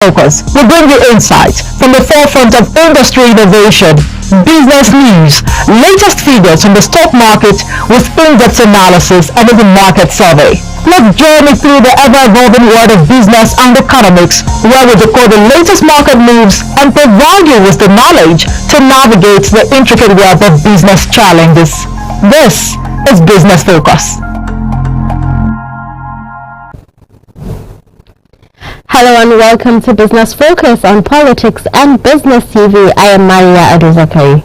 Focus will bring you insights from the forefront of industry innovation, business news, latest figures from the stock market with in-depth analysis and even market survey. Let's journey through the ever-evolving world of business and economics, where we decode the latest market moves and provide you with the knowledge to navigate the intricate web of business challenges. This is Business Focus. Hello and welcome to Business Focus on Politics and Business TV. I am Maria Aduzakari.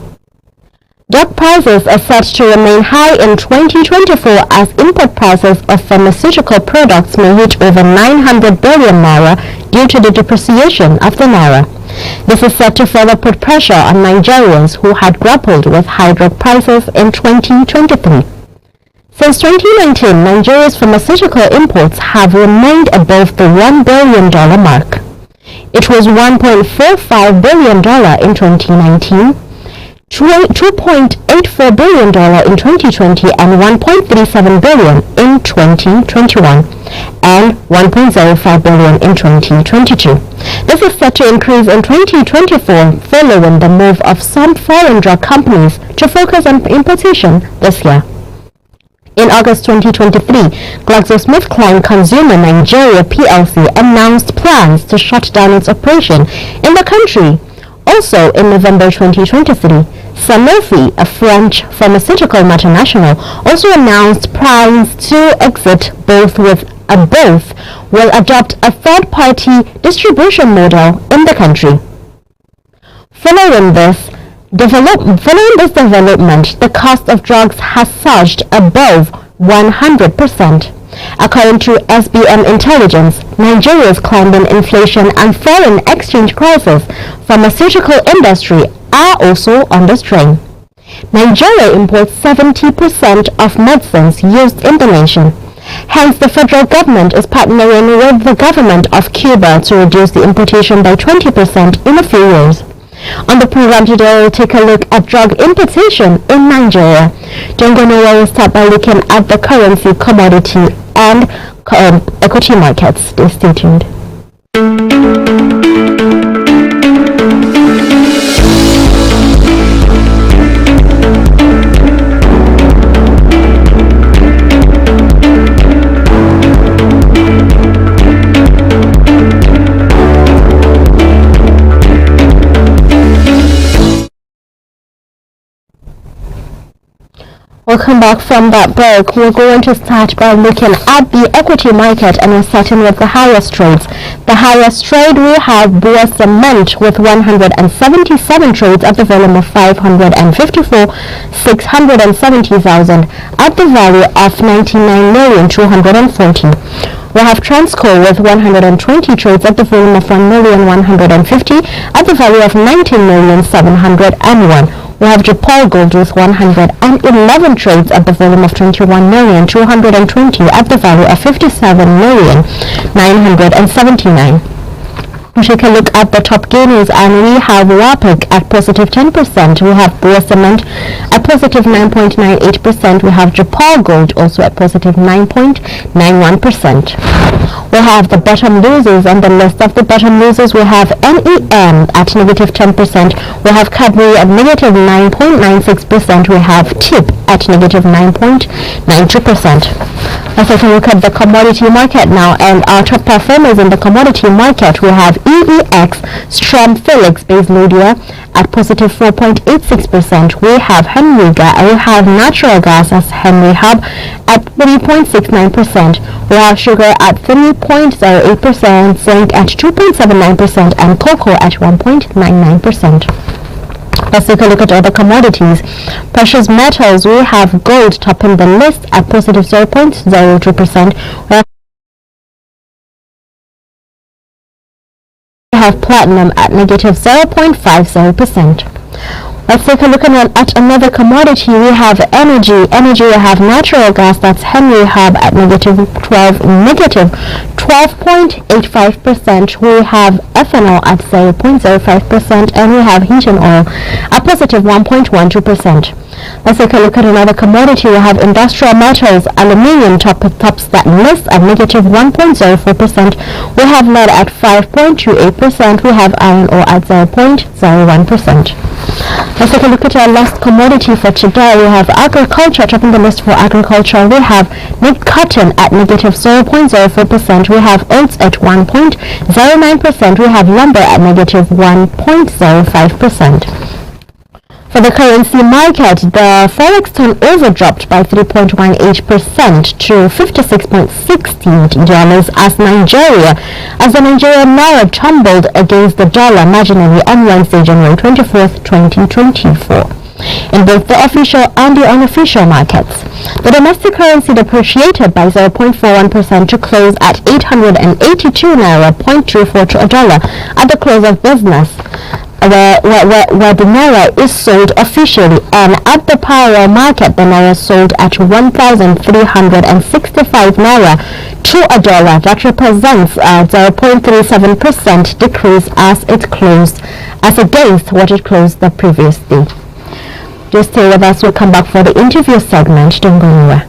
Drug prices are set to remain high in 2024 as import prices of pharmaceutical products may hit over 900 billion naira due to the depreciation of the naira. This is set to further put pressure on Nigerians who had grappled with high drug prices in 2023. Since 2019, Nigeria's pharmaceutical imports have remained above the $1 billion mark. It was $1.45 billion in 2019, $2.84 billion in 2020, and $1.37 billion in 2021, and $1.05 billion in 2022. This is set to increase in 2024 following the move of some foreign drug companies to focus on importation this year. In August 2023, GlaxoSmithKline Consumer Nigeria plc announced plans to shut down its operation in the country. Also in November 2023, Sanofi, a French pharmaceutical multinational, also announced plans to exit both will adopt a third-party distribution model in the country. Following this development, the cost of drugs has surged above 100%. According to SBM Intelligence, Nigeria's climbing inflation and foreign exchange crisis, pharmaceutical industry are also under strain. Nigeria imports 70% of medicines used in the nation. Hence, the federal government is partnering with the government of Cuba to reduce the importation by 20% in a few years. On the program today, we'll take a look at drug importation in Nigeria. Don't go nowhere, we'll start by looking at the currency, commodity, and equity markets. Stay tuned. Welcome back from that break. We're going to start by looking at the equity market, and we're starting with the highest trades. The highest trade we have Boer Cement with 177 trades at the volume of 554,670,000 at the value of 99,240,000. We have Transco with 120 trades at the volume of 1,150,000 at the value of 19,701,000. We have Japan Gold with 111 trades at the volume of 21,220,000 at the value of 57,979,000. We take a look at the top gainers, and we have WAPIC at positive 10%. We have Boer Cement at positive 9.98%. We have Japan Gold also at positive 9.91%. We have the bottom losers on the list. Of the bottom losers, we have NEM at negative 10%. We have Cadbury at negative 9.96%. We have TIP at negative 9.92%. Let's take a look at the commodity market now, and our top performers in the commodity market, we have EEX, Strom Felix Base Lodia at positive 4.86%. We have Henry Gas, we have natural gas as Henry Hub at 3.69%. We have sugar at 3.08%, zinc at 2.79%, and cocoa at 1.99%. Let's take a look at other commodities. Precious metals, we have gold topping the list at positive 0.02%. We have platinum at negative 0.50%. Let's take a look at another commodity. We have energy. We have natural gas, that's Henry Hub at negative 12.96%. 12.85%. We have ethanol at 0.05%, and we have heating oil at positive 1.12%. Let's take a look at another commodity. We have industrial metals. Aluminium tops that list at negative 1.04%. We have lead at 5.28%. We have iron ore at 0.01%. Let's take a look at our last commodity for today. We have agriculture, topping the list for agriculture. We have cotton at negative 0.04%. We have oats at 1.09%. We have lumber at negative 1.05%. For the currency market, the forex turnover dropped by 3.18% to $56.60 as the Nigerian naira tumbled against the dollar marginally on Wednesday, January 24th, 2024. In both the official and the unofficial markets, the domestic currency depreciated by 0.41% to close at 882 naira 0.24 to a dollar at the close of business, where the naira is sold officially, and at the parallel market the naira sold at 1,365 naira to a dollar. That represents a 0.37% decrease as against what it closed the previous day. Just stay with us. We'll come back for the interview segment. Don't go anywhere.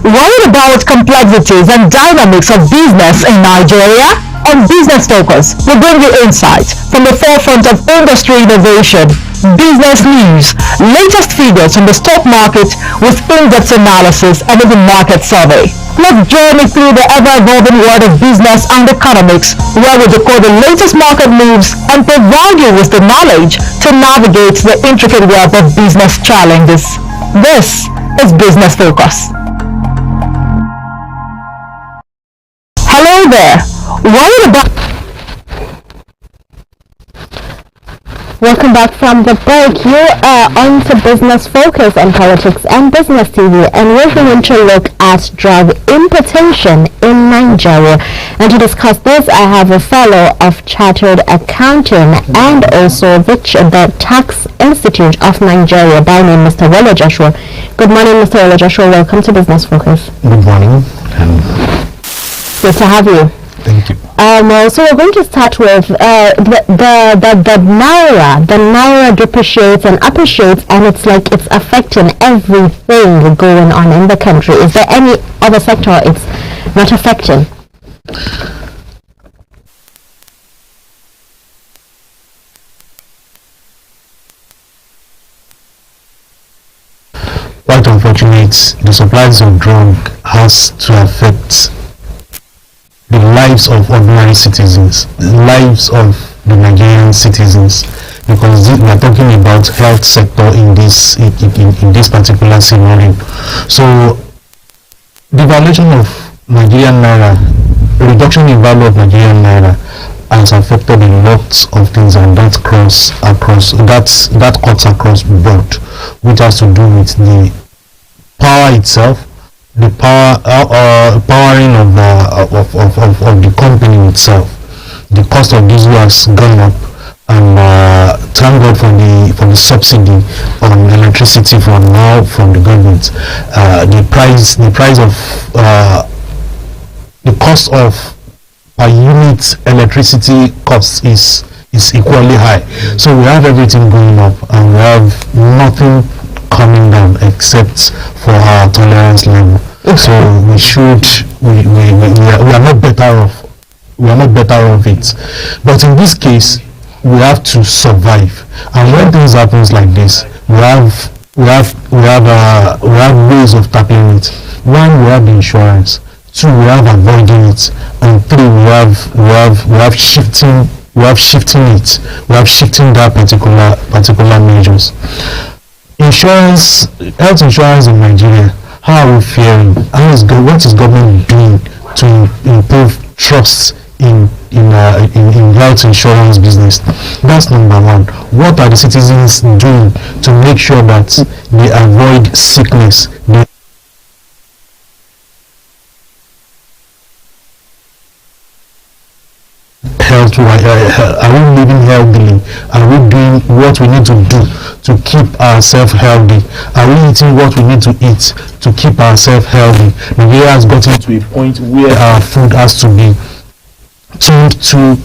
Worried about complexities and dynamics of business in Nigeria? On Business Focus, we bring you insights from the forefront of industry innovation, business news, latest figures from the stock market with in-depth analysis and even market survey. Let's journey through the ever-evolving world of business and economics, where we decode the latest market moves and provide you with the knowledge to navigate the intricate web of business challenges. This is Business Focus. Hello there. Welcome back from the break. You are on to Business Focus on Politics and Business TV, and we're going to look at drug importation in Nigeria. And to discuss this, I have a fellow of Chartered Accounting and also the Tax Institute of Nigeria by name Mr. Wole Joshua. Good morning, Mr. Wole Joshua. Welcome to Business Focus. Good morning. Good to have you. Thank you. So we're going to start with the naira. The naira depreciates and appreciates, and it's like it's affecting everything going on in the country. Is there any other sector it's not affecting? Quite unfortunate, the supplies of drug has to affect the lives of ordinary citizens, the lives of the Nigerian citizens, because we are talking about health sector in this particular scenario. So the valuation of Nigerian naira, the reduction in value of Nigerian naira has affected a lot of things, and that cuts across board, which has to do with the power itself, powering of the company itself. The cost of diesel has gone up, and thank God for the subsidy on electricity from the government. The cost of per unit electricity cost is equally high. So we have everything going up, and we have nothing coming down except for our tolerance level. So we are not better off. We are not better off it. But in this case, we have to survive. And when things happens like this, we have ways of tackling it. One, we have the insurance. Two, we have avoiding it. And three, we have shifting it. We have shifting that particular measures. Health insurance in Nigeria, how are we faring? What is government doing to improve trust in health insurance business? That's number one. What are the citizens doing to make sure that they avoid sickness? Are we living healthily? Are we doing what we need to do to keep ourselves healthy? Are we eating what we need to eat to keep ourselves healthy? Nigeria has gotten to a point where our food has to be turned to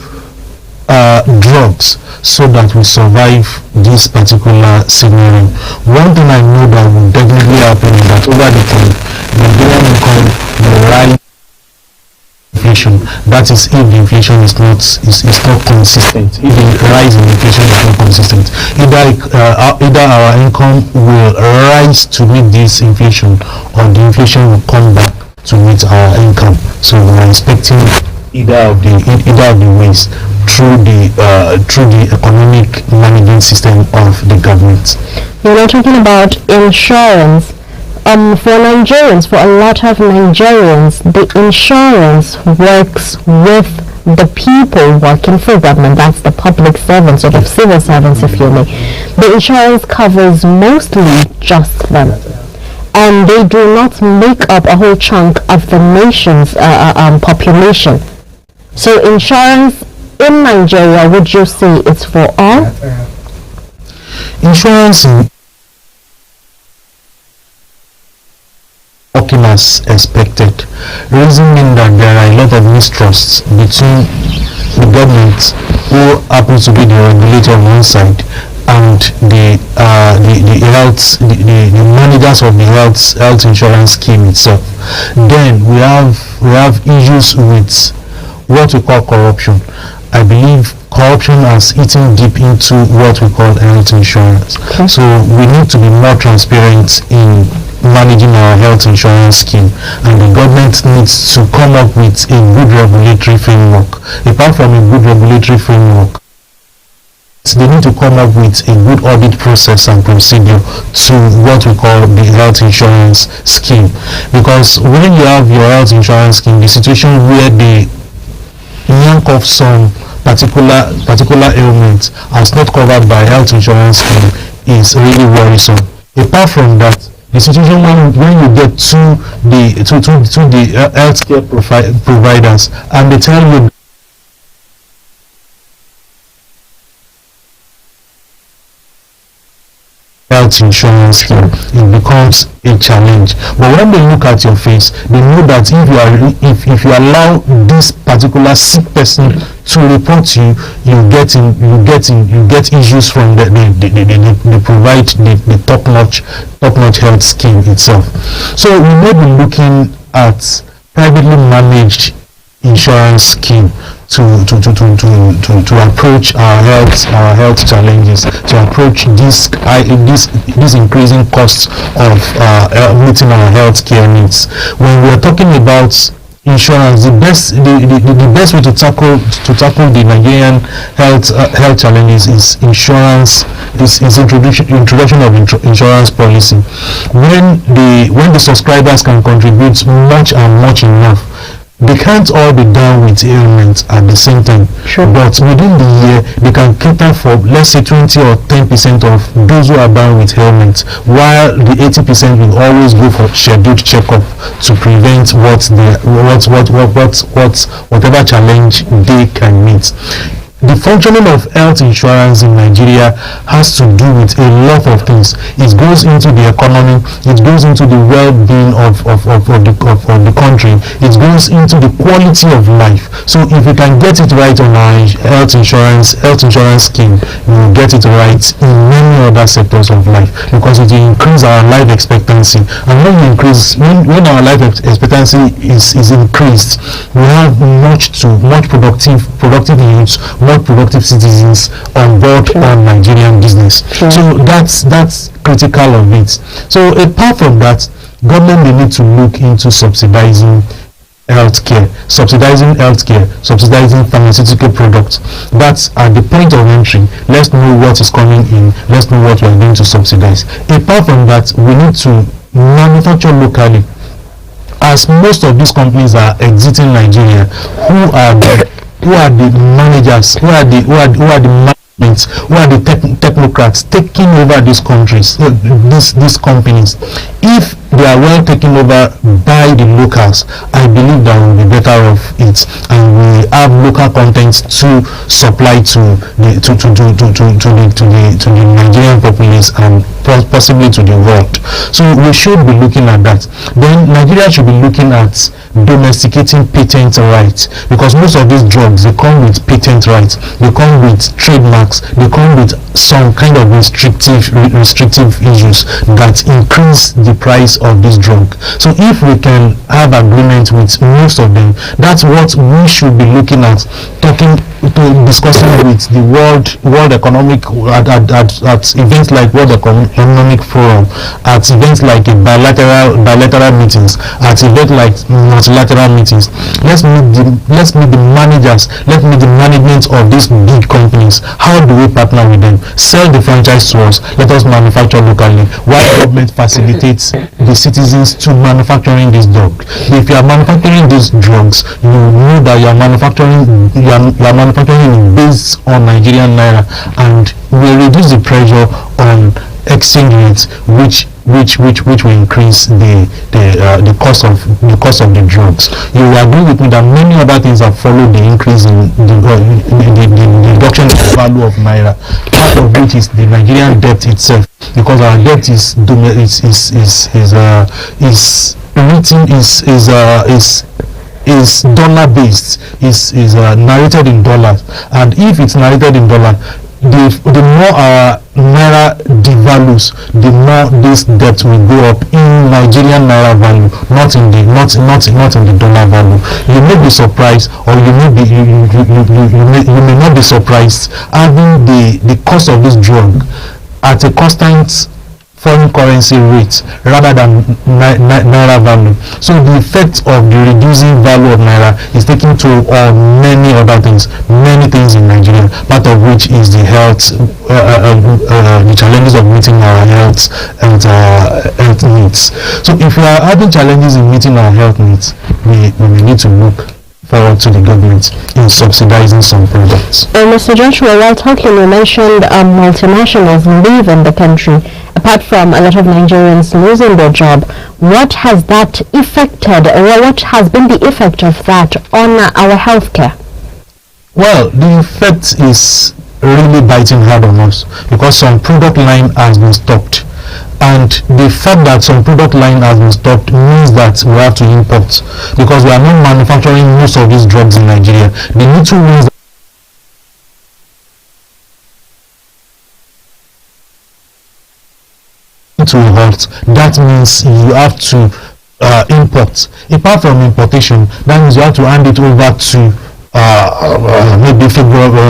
drugs so that we survive this particular scenario. One thing I know that will definitely happen is that over the time, Nigerian income will rise. Inflation. That is, if the inflation is not consistent. If the rise in inflation is not consistent, either our income will rise to meet this inflation, or the inflation will come back to meet our income. So we are expecting either of the ways through the economic management system of the government. You're not talking about insurance. For Nigerians, for a lot of Nigerians, the insurance works with the people working for government. That's the public servants, or the civil servants, if you may. The insurance covers mostly just them, and they do not make up a whole chunk of the nation's population. So insurance in Nigeria, would you say it's for all? Insurance working as expected, reasoning that there are a lot of mistrusts between the government, who happens to be the regulator on one side, and the managers of the health insurance scheme itself. Then we have issues with what we call corruption. I believe corruption has eaten deep into what we call health insurance. Okay. So we need to be more transparent in managing our health insurance scheme, and the government needs to come up with a good regulatory framework. Apart from a good regulatory framework, they need to come up with a good audit process and procedure to what we call the health insurance scheme. Because when you have your health insurance scheme, the situation where they yank off some particular ailment as not covered by health insurance scheme is really worrisome. Apart from that, the situation when you get to the healthcare providers, and they tell you health insurance scheme, it becomes a challenge. But when they look at your face, they know that if you allow this particular sick person to report you, you get issues from they provide the top-notch health scheme itself. So we may be looking at privately managed insurance scheme to approach our health challenges, to approach this increasing costs of meeting our health care needs. When we are talking about insurance, the best way to tackle the Nigerian health challenges is insurance. Is introduction of insurance policy. When the subscribers can contribute much enough, they can't all be down with ailments at the same time. Sure. But within the year, they can cater for, let's say, 20 or 10% of those who are down with ailments, while the 80% will always go for scheduled checkup to prevent whatever challenge they can meet. The functioning of health insurance in Nigeria has to do with a lot of things. It goes into the economy, it goes into the well-being of the country, it goes into the quality of life. So if we can get it right on our health insurance scheme, we will get it right in many other sectors of life, because it will increase our life expectancy. And when our life expectancy is increased, we have much productive youths, more productive citizens on board on Nigerian business. So that's critical of it. So apart from that, government may need to look into subsidizing healthcare, subsidizing pharmaceutical products. That's at the point of entry. Let's know what is coming in. Let's know what we are going to subsidize. Apart from that, we need to manufacture locally. As most of these companies are exiting Nigeria, who are the managers, who are the managements, who are the technocrats taking over these countries, these companies? If they are well taken over by the locals, I believe that we'll be better off it, and we have local content to supply to the Nigerian populace and possibly to the world. So we should be looking at that. Then Nigeria should be looking at domesticating patent rights, because most of these drugs, they come with patent rights, they come with trademarks, they come with some kind of restrictive issues that increase the price of this drug. So if we can have agreement with most of them, that's what we should be looking at, discussing with the World Economic at events like World Economic Forum, at events like bilateral meetings, at events like multilateral meetings. Let's meet the managers, let's meet the management of these big companies. How do we partner with them? Sell the franchise to us, let us manufacture locally, while government facilitates the citizens to manufacturing these drugs. If you are manufacturing these drugs, you know that you are manufacturing based on Nigerian naira, and will reduce the pressure on exchange rates, which will increase the cost of the drugs. You will agree with me that many other things have followed the increase in the reduction of the value of naira. Part of which is the Nigerian debt itself, because our debt is dollar based, is narrated in dollars, and if it's narrated in dollar, the more our naira devalues, the more this debt will go up in Nigerian naira value, not in the dollar value. You may be surprised, or you may not be surprised, having the cost of this drug at a constant foreign currency rate rather than naira value. So the effect of the reducing value of naira is taking toll on many other things, many things in Nigeria, part of which is the health, the challenges of meeting our health needs. So if we are having challenges in meeting our health needs, we need to look forward to the government in subsidizing some products. Mr. Joshua, while talking, you mentioned multinationals leaving the country. Apart from a lot of Nigerians losing their job, what has that affected, or what has been the effect of that on our healthcare? Well, the effect is really biting hard on us, because some product line has been stopped. And the fact that some product line has been stopped means that we have to import, because we are not manufacturing most of these drugs in Nigeria. The little ones to halt, that means you have to import. Apart from importation, that means you have to hand it over to maybe the favorable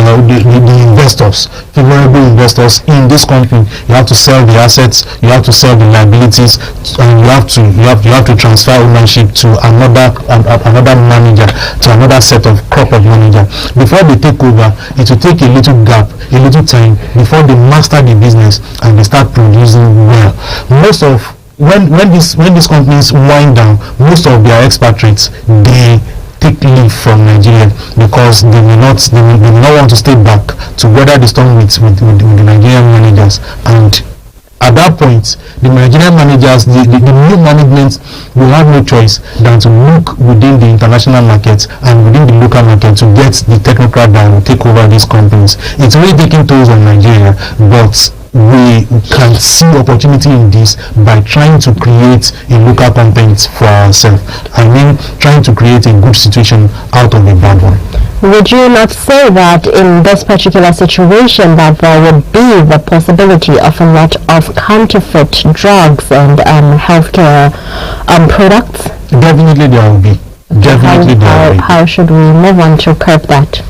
investors in this company. You have to sell the assets, you have to sell the liabilities, and you have to transfer ownership to another manager, to another set of crop of manager. Before they take over, it will take a little gap, a little time before they master the business and they start producing well. Most of when these companies wind down, most of their expatriates, they take leave from Nigeria because they will not want to stay back to weather the storm with the Nigerian managers. And at that point, the Nigerian managers, the new management will have no choice than to look within the international market and within the local market to get the technocrat that will take over these companies. It's really taking tolls on Nigeria, but we can see opportunity in this by trying to create a local content for ourselves. I mean, trying to create a good situation out of a bad one. Would you not say that in this particular situation that there would be the possibility of a lot of counterfeit drugs and healthcare products? Definitely there will be. Definitely there will be. How should we move on to curb that?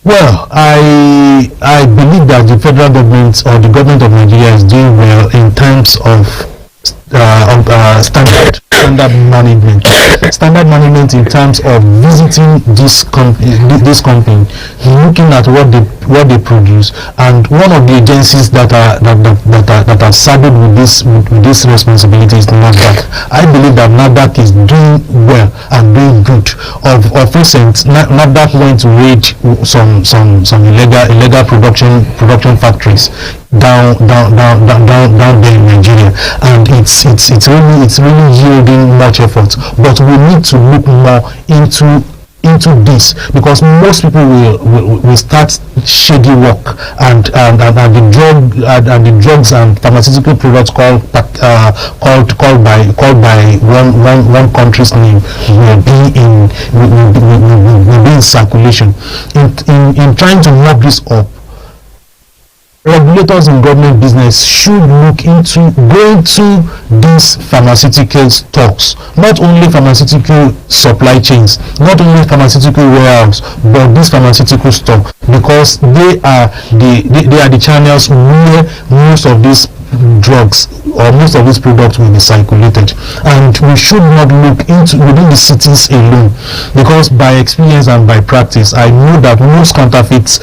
Well, I believe that the federal government or the government of Nigeria is doing well in terms of standard management in terms of visiting this company, looking at what they produce, and one of the agencies that are saddled with this responsibility is NAFDAC. I believe that NAFDAC is doing well and doing good. Of recent, NAFDAC went to raid some illegal production factories down there in Nigeria, and it's really yielding much effort. But we need to look more into this, because most people will start shady work, and the drugs and pharmaceutical products called by one country's name will be in circulation. In trying to mop this up, regulators in government business should look into going to these pharmaceutical stocks, not only pharmaceutical supply chains, not only pharmaceutical warehouse, but this pharmaceutical stock, because they are the channels where most of these drugs or most of these products will be circulated. And we should not look into within the cities alone, because by experience and by practice, I know that most counterfeit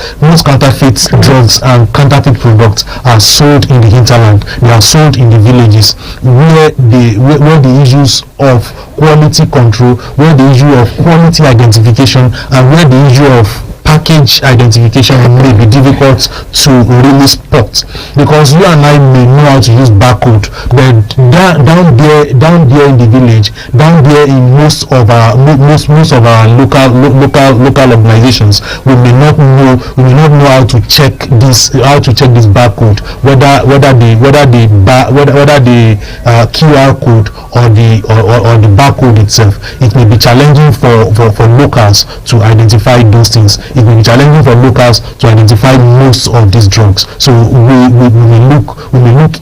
drugs and counterfeit products are sold in the hinterland. They are sold in the villages where the issues of quality control, where the issue of quality identification, and where the issue of package identification may be difficult to really spot, because you and I may know how to use barcode, but down there in the village, down there in most of our local organizations, we may not know how to check this barcode, whether the QR code or the barcode itself. It may be challenging for locals to identify those things. It may be challenging for locals to identify most of these drugs. So we may look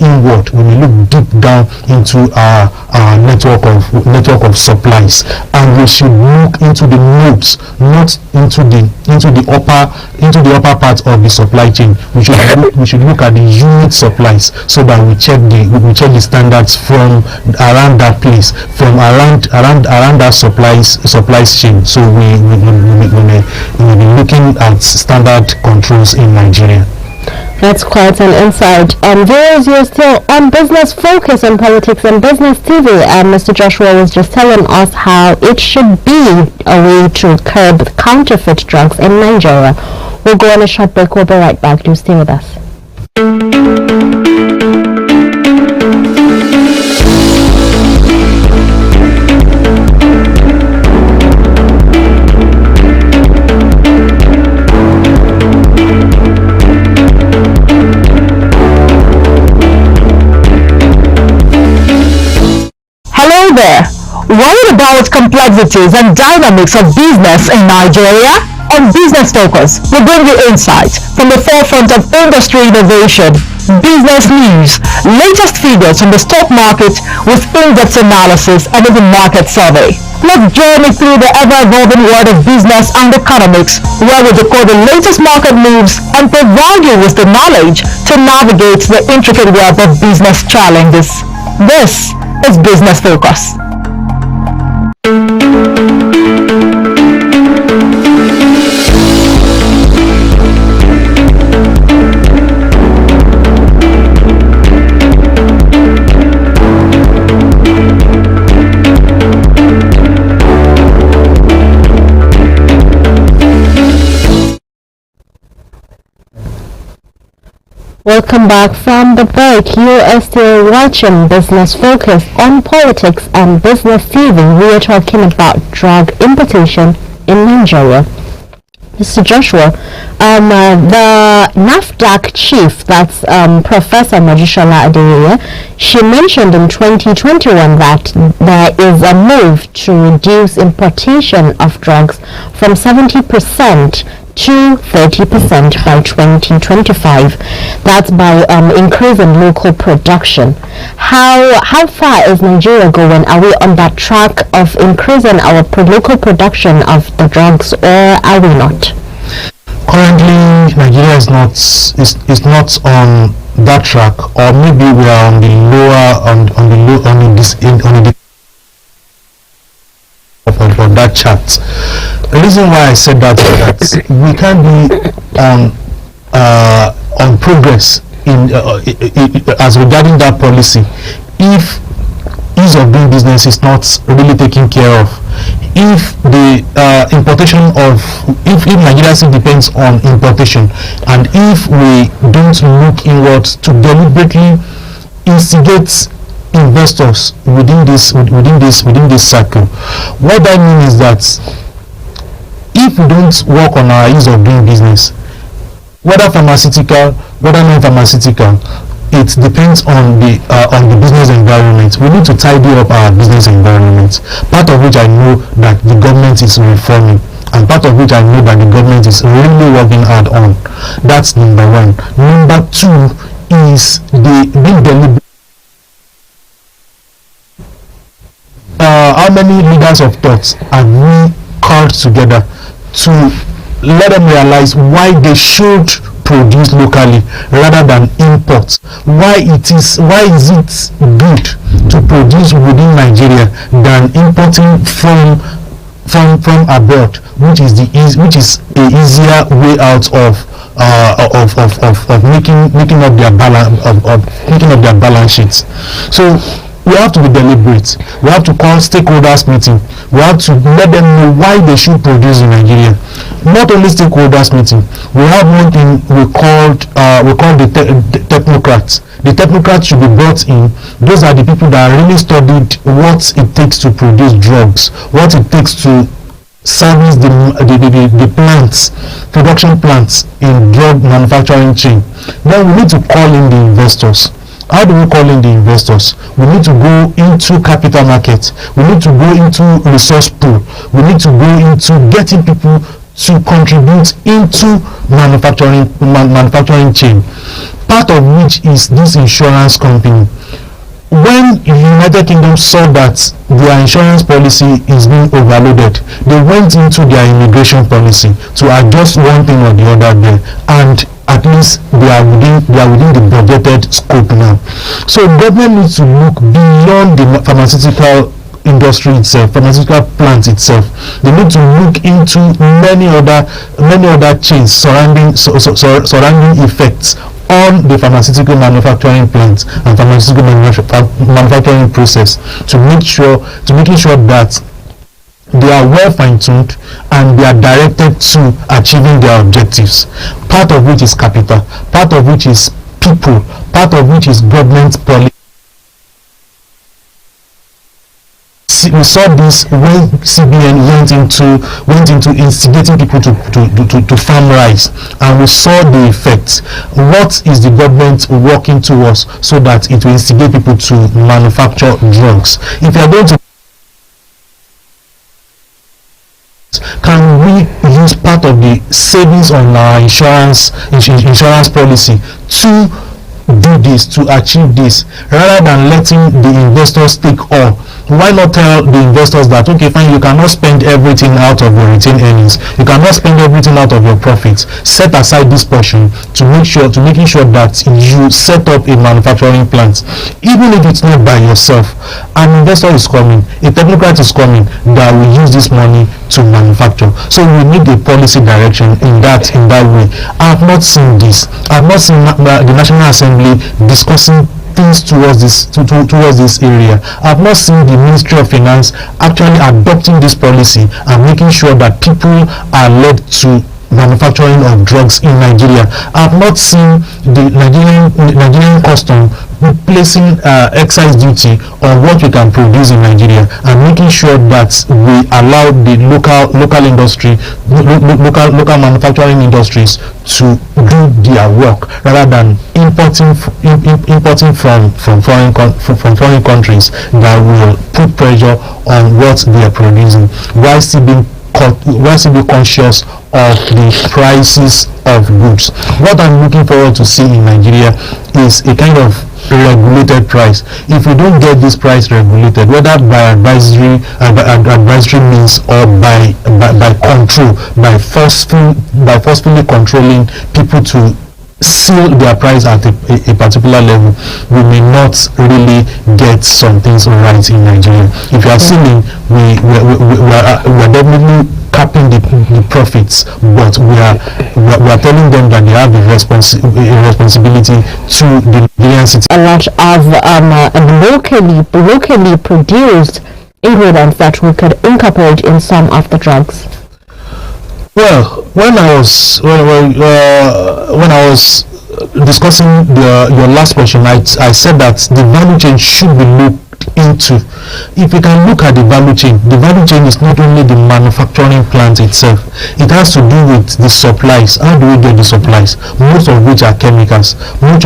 inward. We may look deep down into our network of supplies, and we should look into the nodes, not into the upper part of the supply chain. We should look at the unit supplies, so that we check the standards from around that place, from around that supplies chain. So we may be looking at standard controls in Nigeria. That's quite an insight. Viewers, you're still on Business Focus on Politics and Business TV, and Mr. Joshua was just telling us how it should be a way to curb counterfeit drugs in Nigeria. We'll go on a short break. We'll be right back. Do stay with us. There. Worried about complexities and dynamics of business in Nigeria? On Business Focus, we bring you insights from the forefront of industry innovation, business news, latest figures from the stock market with in-depth analysis and even market survey. Let's journey through the ever-evolving world of business and economics, where we decode the latest market moves and provide you with the knowledge to navigate the intricate web of business challenges. This is Business Focus. Welcome back from the break. You are still watching Business Focus on Politics and Business TV. We are talking about drug importation in Nigeria. Mr. Joshua, the NAFDAC chief, that's Professor Majishola Adeyeye, she mentioned in 2021 that there is a move to reduce importation of drugs from 70% to 30% by 2025. That's by increasing local production. How far is Nigeria going? Are we on that track of increasing our local production of the drugs, or are we not? Currently, Nigeria is not on that track, or maybe we are on the lower on that chart. The reason why I said that is that we can be on progress in as regarding that policy if ease of doing business is not really taken care of. If the importation of if Nigeria still depends on importation, and if we don't look inwards to deliberately instigate investors within this circle, what that means is that if we don't work on our ease of doing business, whether pharmaceutical, whether non-pharmaceutical, it depends on the business environment. We need to tidy up our business environment, part of which I know that the government is reforming, and part of which I know that the government is really working hard on. That's number one. Number two is the being deliberate. How many leaders of thoughts have we called together to let them realize why they should produce locally rather than import? Why is it good to produce within Nigeria than importing from abroad, which is a easier way out of making up their balance sheets. So we have to be deliberate. We have to call stakeholders meeting. We have to let them know why they should produce in Nigeria. Not only stakeholders meeting. We have one thing we call the technocrats. The technocrats should be brought in. Those are the people that really studied what it takes to produce drugs, what it takes to service the plants, production plants in drug manufacturing chain. Then we need to call in the investors. How do we call in the investors? We need to go into capital markets. We need to go into resource pool. We need to go into getting people to contribute into manufacturing chain. Part of which is this insurance company. When the United Kingdom saw that their insurance policy is being overloaded, they went into their immigration policy to adjust one thing or the other there, and at least they are within the budgeted scope now. So government needs to look beyond the pharmaceutical industry itself, pharmaceutical plant itself. They need to look into many other chains surrounding effects on the pharmaceutical manufacturing plants and pharmaceutical manufacturing process, to making sure that they are well fine-tuned and they are directed to achieving their objectives, part of which is capital, part of which is people, part of which is government policy. We saw this when CBN went into instigating people to farm rice, and we saw the effects. What is the government working towards so that it will instigate people to manufacture drugs? If you are going to, can we use part of the savings on our insurance policy to do this, to achieve this, rather than letting the investors take all? Why not tell the investors that, okay, fine, you cannot spend everything out of your retained earnings, you cannot spend everything out of your profits, set aside this portion to making sure that you set up a manufacturing plant. Even if it's not by yourself, an investor is coming, a technocrat is coming that will use this money to manufacture. So we need a policy direction in that way. I have not seen this. I have not seen the National Assembly discussing things towards this area. I've not seen the Ministry of Finance actually adopting this policy and making sure that people are led to manufacturing of drugs in Nigeria. I've not seen the Nigerian custom placing excise duty on what we can produce in Nigeria and making sure that we allow the local industry, local manufacturing industries to do their work rather than importing from foreign countries that will put pressure on what they are producing, while still be conscious of the prices of goods. What I'm looking forward to see in Nigeria is a kind of regulated price. If we don't get this price regulated, whether by advisory means or by control, by forcefully controlling people to seal their price at a particular level, we may not really get some things right in Nigeria. If you are seeing, we're definitely capping the profits, but we are telling them that they have a responsibility to the Nigerian city. A lot of locally produced ingredients that we could incorporate in some of the drugs. Well, when I was discussing your last question, I said that the value chain should be looked into. If we can look at the value chain is not only the manufacturing plant itself. It has to do with the supplies. How do we get the supplies? Most of which are chemicals, most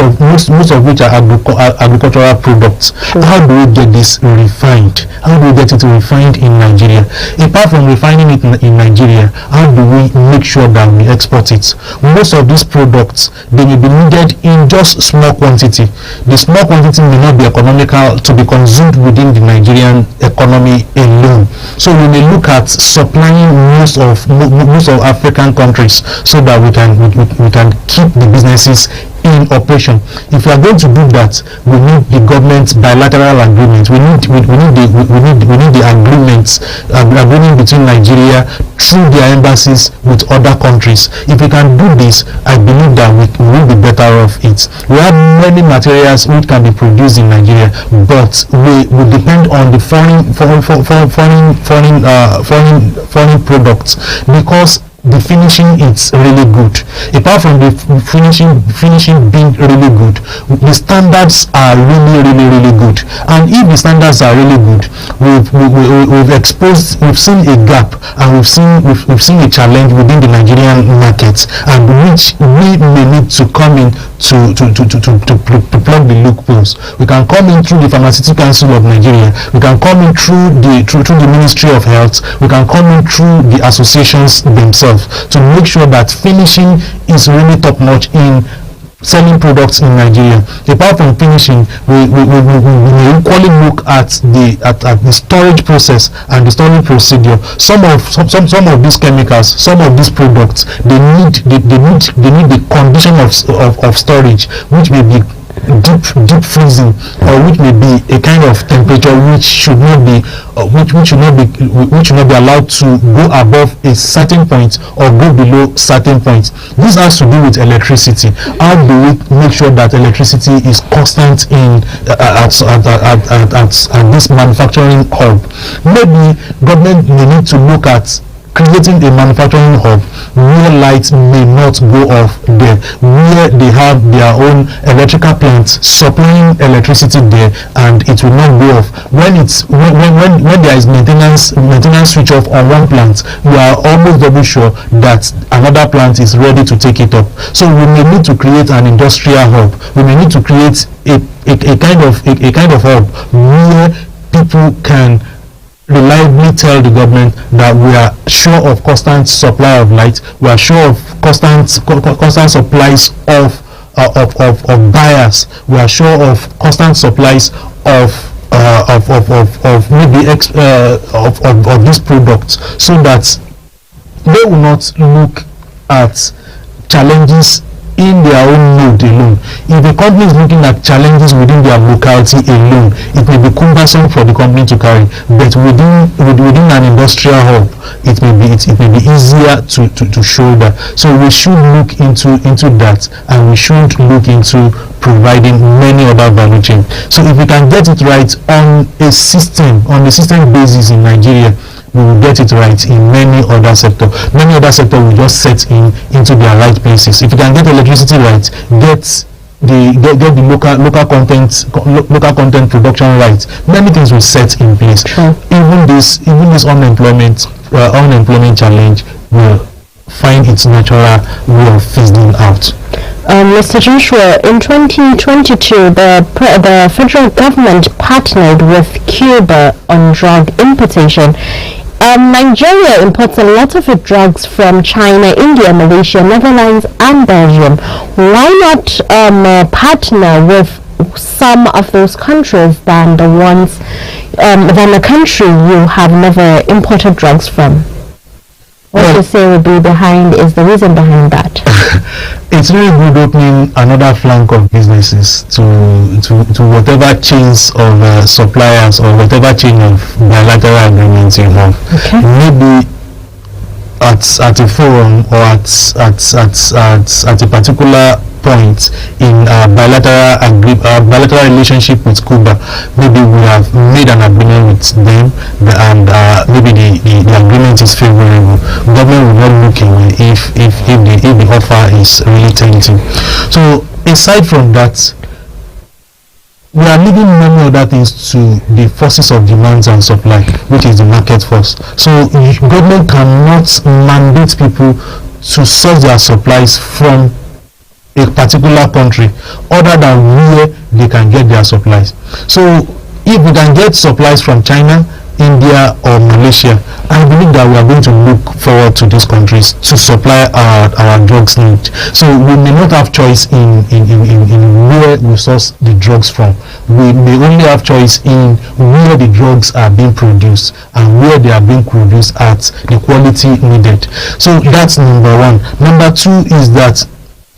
of which are agricultural products. How do we get this refined? How do we get it refined in Nigeria? Apart from refining it in Nigeria, how do we make sure that we export it? Most of these products, they may be needed in just small quantity. The small quantity may not be economical to be consumed within the Nigerian economy alone. So we may look at supplying most of African countries so that we can keep the businesses in operation. If we are going to do that, we need the government's bilateral agreement. We need the agreement between Nigeria through their embassies with other countries. If we can do this, I believe that we will be better off it. We have many materials which can be produced in Nigeria, but we depend on the foreign products because the finishing is really good. Apart from the finishing being really good, the standards are really good. And if the standards are really good, we've seen a gap, and we've seen a challenge within the Nigerian market, and which we may need to come in to plug the loopholes. We can come in through the Pharmaceutical Council of Nigeria. We can come in through the Ministry of Health. We can come in through the associations themselves to make sure that finishing is really top notch in selling products in Nigeria. Apart from finishing, we equally look at the storage process and the storage procedure. Some of these chemicals, some of these products, they need the condition of storage, which may be deep freezing, or which may be a kind of temperature which should not be allowed to go above a certain point or go below certain points. This has to do with electricity. How do we make sure that electricity is constant in at this manufacturing hub? Maybe government may need to look at creating a manufacturing hub where lights may not go off there, where they have their own electrical plants supplying electricity there, and it will not go off. When there is maintenance switch off on one plant, we are almost double sure that another plant is ready to take it up. So we may need to create an industrial hub. We may need to create a kind of hub where people can reliably tell the government that we are sure of constant supply of light, we are sure of constant supplies of buyers, we are sure of constant supplies of these products, so that they will not look at challenges in their own node alone. If a company is looking at challenges within their locality alone, it may be cumbersome for the company to carry, but within an industrial hub, it may be easier to shoulder. So we should look into that, and we should look into providing many other value chains. So if we can get it right on a system basis in Nigeria, we will get it right in many other sectors. Many other sectors will just set into their right places. If you can get electricity right, get the local content production right, many things will set in place. Even this unemployment challenge will find its natural way of fizzling out. Mr. Joshua, in 2022, the federal government partnered with Cuba on drug importation. Nigeria imports a lot of its drugs from China, India, Malaysia, Netherlands, and Belgium. Why not partner with some of those countries than a country you have never imported drugs from? What you say is the reason behind that? It's really good opening another flank of businesses to whatever chains of suppliers or whatever chain of bilateral agreements you have. Okay. Maybe at a forum or at a particular point in a bilateral relationship with Cuba, maybe we have made an agreement with them, and maybe the agreement is favorable. Government will not look away if the offer is really tempting. So aside from that, we are leaving many other things to the forces of demand and supply, which is the market force. So government cannot mandate people to source their supplies from a particular country other than where they can get their supplies. So if we can get supplies from China, India, or Malaysia, I believe that we are going to look forward to these countries to supply our drugs need. So we may not have choice in where we source the drugs from. We may only have choice in where the drugs are being produced and where they are being produced at the quality needed. So that's number one. Number two is that,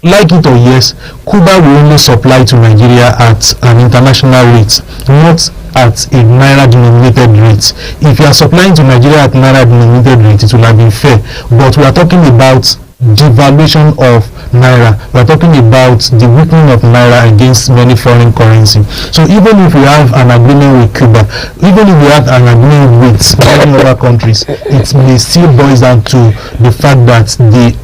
like it or yes, Cuba will only supply to Nigeria at an international rate, not at a Naira denominated rate. If you are supplying to Nigeria at Naira denominated rate, it will have been fair. But we are talking about devaluation of Naira. We are talking about the weakening of Naira against many foreign currency. So even if we have an agreement with Cuba, even if we have an agreement with many other countries, it may still boil down to the fact that the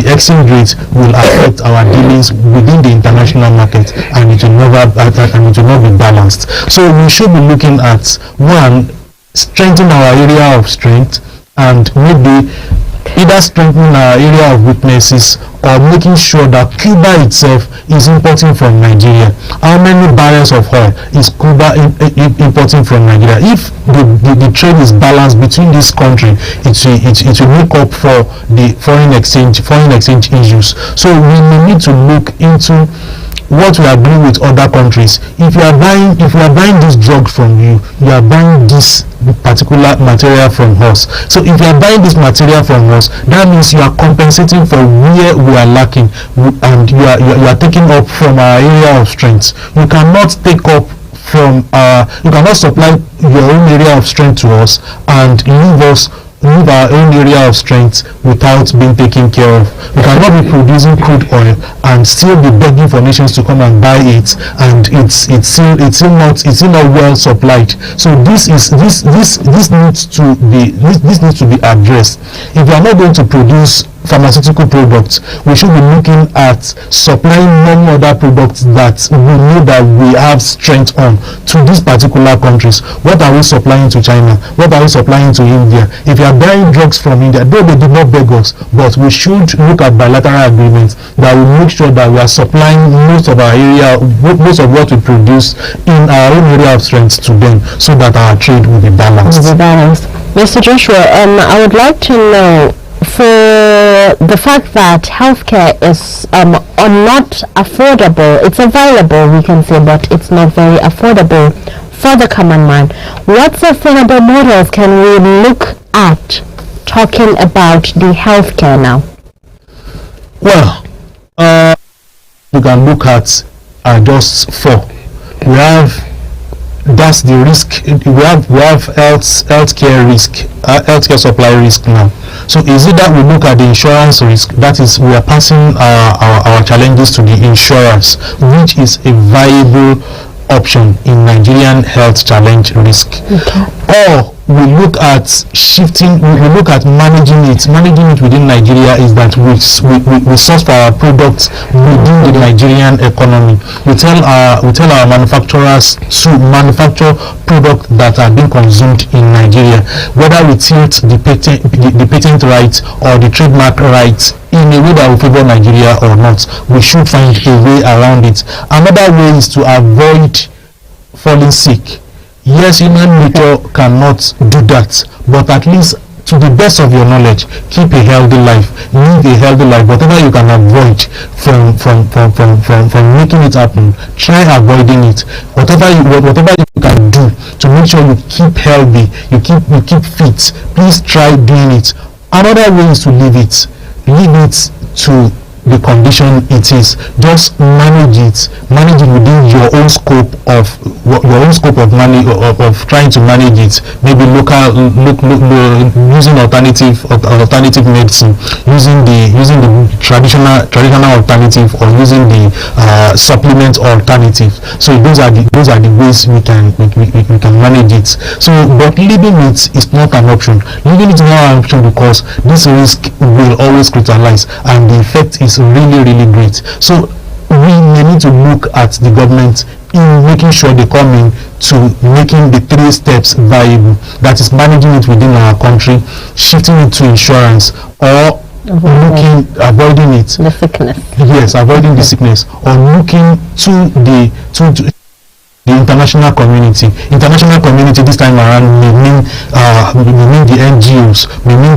exchange rate will affect our dealings within the international market, and it will not be balanced. So we should be looking at, one, strengthening our area of strength, and maybe either strengthening our area of weaknesses or making sure that Cuba itself is importing from Nigeria. How many barrels of oil is Cuba importing from Nigeria? If the trade is balanced between this country, it will make up for the foreign exchange issues. So we may need to look into what we agree with other countries. If you are buying this drug from you are buying this particular material from us. So if you are buying this material from us, that means you are compensating for where we are lacking, and you are taking up from our area of strength. You cannot take up from you cannot supply your own area of strength to us and leave our own area of strength without being taken care of. We cannot be producing crude oil and still be begging for nations to come and buy it, and it's still not well supplied. So this needs to be addressed. If we are not going to produce pharmaceutical products, we should be looking at supplying many other products that we know that we have strength on to these particular countries. What are we supplying to China? What are we supplying to India? If you are buying drugs from India, though they do not beg us, but we should look at bilateral agreements that will make sure that we are supplying most of what we produce in our own area of strength to them, so that our trade will be balanced. Mr. Joshua, I would like to know, for the fact that healthcare is not affordable, it's available, we can say, but it's not very affordable for the common man. What sustainable models can we look at talking about the healthcare now? Well, you can look at just four. We have, that's the risk. We have healthcare risk, healthcare supply risk now. So is it that we look at the insurance risk? That is, we are passing our challenges to the insurers, which is a viable option in Nigerian health challenge risk. Okay. Or we look at shifting, we look at managing it within Nigeria is that we source for our products within the Nigerian economy. We tell our manufacturers to manufacture products that are being consumed in Nigeria, whether we tilt the patent right or the trademark rights in a way that will favor Nigeria or not. We should find a way around it. Another way is to avoid falling sick. Yes, human nature cannot do that, but at least to the best of your knowledge, keep a healthy life, live a healthy life. Whatever you can avoid from making it happen, try avoiding it. Whatever you can do to make sure you keep healthy, you keep fit, please try doing it. Another way is to leave it to the condition it is. Just manage it within your own scope of trying to manage it. Maybe using alternative medicine, using the traditional alternative, or using the supplement alternative. So those are the ways we can manage it. So, but leaving it is not an option. Leaving it is not an option because this risk will always crystallize, and the effect is really great. So we may need to look at the government in making sure they come in to making the 3 steps viable. That is managing it within our country, shifting it to insurance, or avoiding it. The sickness. Yes, avoiding the sickness, or looking to the international community. International community this time around may mean the NGOs, may mean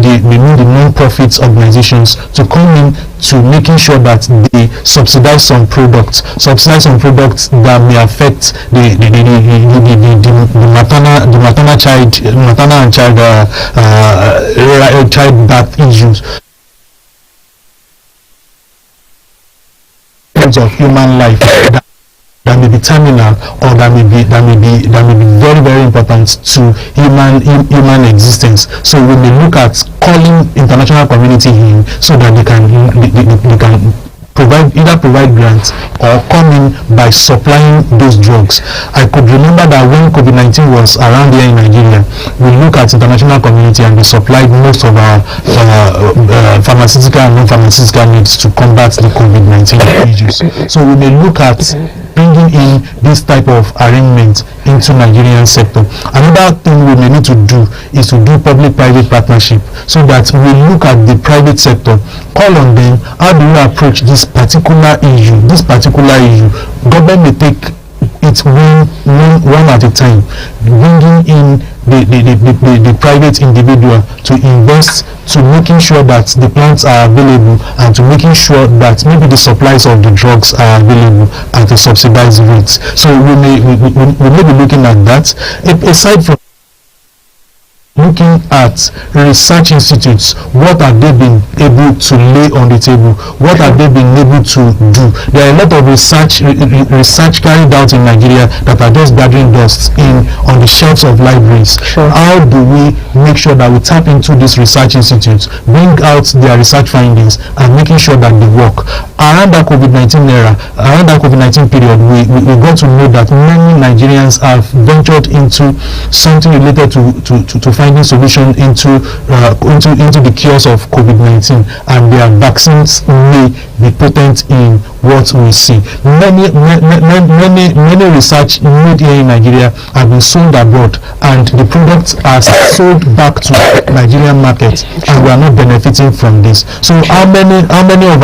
the non-profit organizations to come in to making sure that they subsidize some products that may affect the maternal and child birth issues. Of human life that may be terminal, or that may be very important to human existence. So we may look at calling international community in so that they can provide grants or come in by supplying those drugs. I could remember that when COVID-19 was around here in Nigeria, we look at international community and they supplied most of our pharmaceutical and non-pharmaceutical needs to combat the COVID-19 issues. So we may look at bringing in this type of arrangement into Nigerian sector. Another thing we may need to do is to do public-private partnership, so that we look at the private sector, call on them, how do we approach this particular issue. Government may take it one at a time, bringing in the private individual to invest, to making sure that the plants are available, and to making sure that maybe the supplies of the drugs are available at a subsidized rates. So we may be looking at that. Aside from looking at research institutes, what have they been able to lay on the table? What have they been able to do? There are a lot of research carried out in Nigeria that are just gathering dust on the shelves of libraries. Sure. How do we make sure that we tap into these research institutes, bring out their research findings, and making sure that they work? Around that COVID-19 period, we got to know that many Nigerians have ventured into something related to finding solution into the cures of COVID-19, and their vaccines may be potent in what we see. Many research made here in Nigeria have been sold abroad, and the products are sold back to Nigerian markets, and we are not benefiting from this. So how many of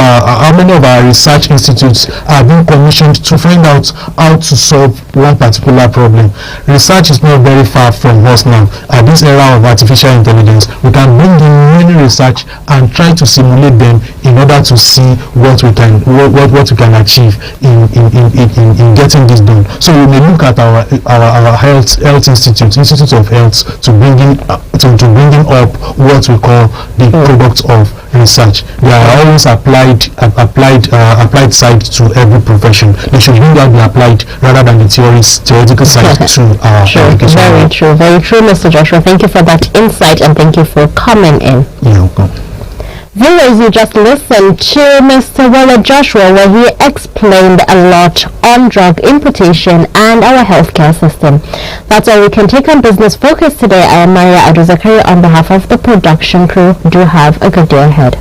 our research institutes are being commissioned to find out how to solve one particular problem? Research is not very far from us now. At this era of artificial intelligence, we can bring in many research and try to simulate them in order to see what we can achieve in getting this done. So we may look at our health institutes of health to bringing up what we call the products of research. They are always applied side to every profession. They should bring out the applied rather than the theoretical side to our education. Very true, Mr. Joshua. Thank you for that insight, and thank you for coming in. You're welcome. Viewers, you just listened to Mr. Willa Joshua, where he explained a lot on drug importation and our healthcare system. That's all we can take on Business Focus today. I am Maria Aduzakari on behalf of the production crew. Do have a good day ahead.